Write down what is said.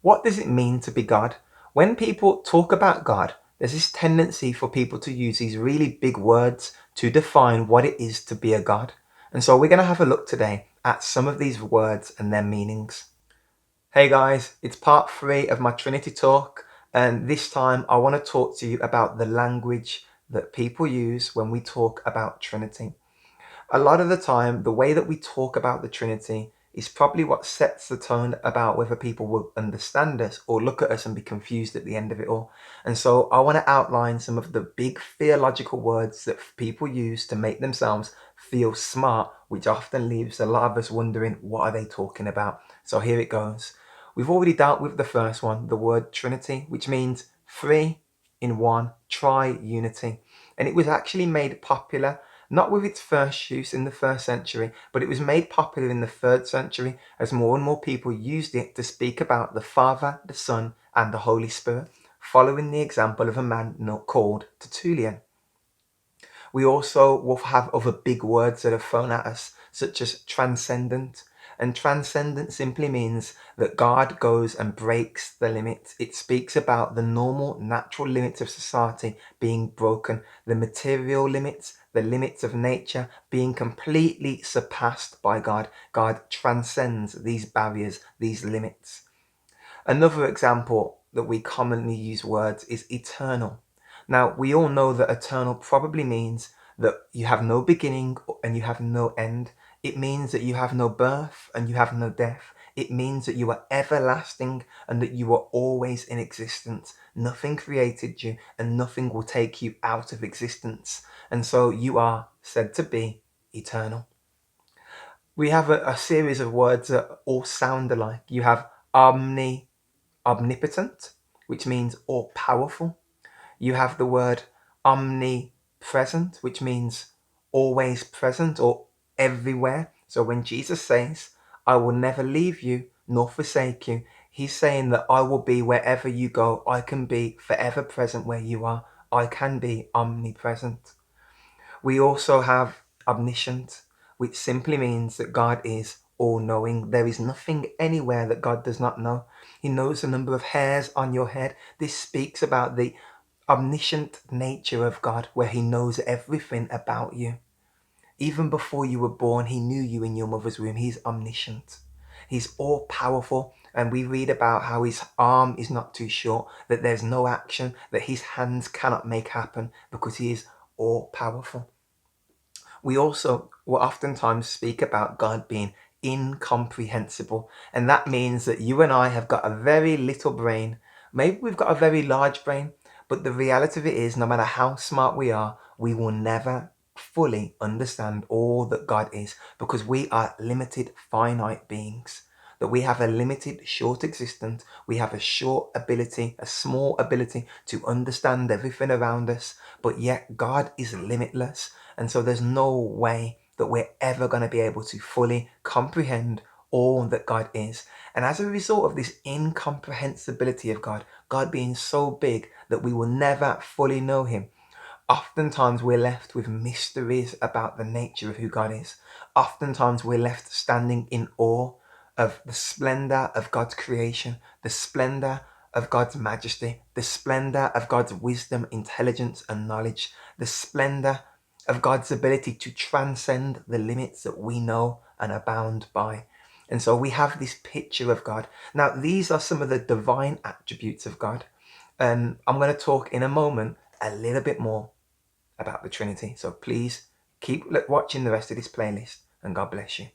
What does it mean to be God? When people talk about God, there's this tendency for people to use these really big words to define what it is to be a God. And so we're going to have a look today at some of these words and their meanings. Hey guys, it's part 3 of my Trinity talk, and this time I want to talk to you about the language that people use when we talk about Trinity. A lot of the time, the way that we talk about the Trinity is probably what sets the tone about whether people will understand us or look at us and be confused at the end of it all. And so I want to outline some of the big theological words that people use to make themselves feel smart, which often leaves a lot of us wondering, what are they talking about? So here it goes. We've already dealt with the first one, the word Trinity, which means three in one, tri-unity. And it was actually made popular not with its first use in the 1st century, but it was made popular in the 3rd century as more and more people used it to speak about the Father, the Son, and the Holy Spirit, following the example of a man not called Tertullian. We also will have other big words that are thrown at us, such as transcendent. And transcendent simply means that God goes and breaks the limits. It speaks about the normal, natural limits of society being broken, the material limits, the limits of nature being completely surpassed by God. God transcends these barriers, these limits. Another example that we commonly use words is eternal. Now, we all know that eternal probably means that you have no beginning and you have no end. It means that you have no birth and you have no death. It means that you are everlasting and that you are always in existence. Nothing created you and nothing will take you out of existence. And so you are said to be eternal. We have a series of words that all sound alike. You have omnipotent, which means all powerful. You have the word omnipresent, which means always present or everywhere. So when Jesus says, I will never leave you nor forsake you, he's saying that I will be wherever you go. I can be forever present where you are. I can be omnipresent. We also have omniscient, which simply means that God is all-knowing. There is nothing anywhere that God does not know. He knows the number of hairs on your head. This speaks about the omniscient nature of God, where he knows everything about you. Even before you were born, he knew you in your mother's womb. He's omniscient. He's all powerful. And we read about how his arm is not too short, that there's no action that his hands cannot make happen because he is all powerful. We also will oftentimes speak about God being incomprehensible. And that means that you and I have got a very little brain. Maybe we've got a very large brain, but the reality of it is, no matter how smart we are, we will never fully understand all that God is, because we are limited, finite beings. That we have a limited, short existence. We have a short ability, a small ability to understand everything around us. But yet God is limitless. And so there's no way that we're ever going to be able to fully comprehend all that God is. And as a result of this incomprehensibility of God, God being so big that we will never fully know him, oftentimes we're left with mysteries about the nature of who God is. Oftentimes we're left standing in awe of the splendor of God's creation, the splendor of God's majesty, the splendor of God's wisdom, intelligence, and knowledge, the splendor of God's ability to transcend the limits that we know and are bound by. And so we have this picture of God. Now, these are some of the divine attributes of God. And I'm going to talk in a moment a little bit more about the Trinity. So please keep watching the rest of this playlist, and God bless you.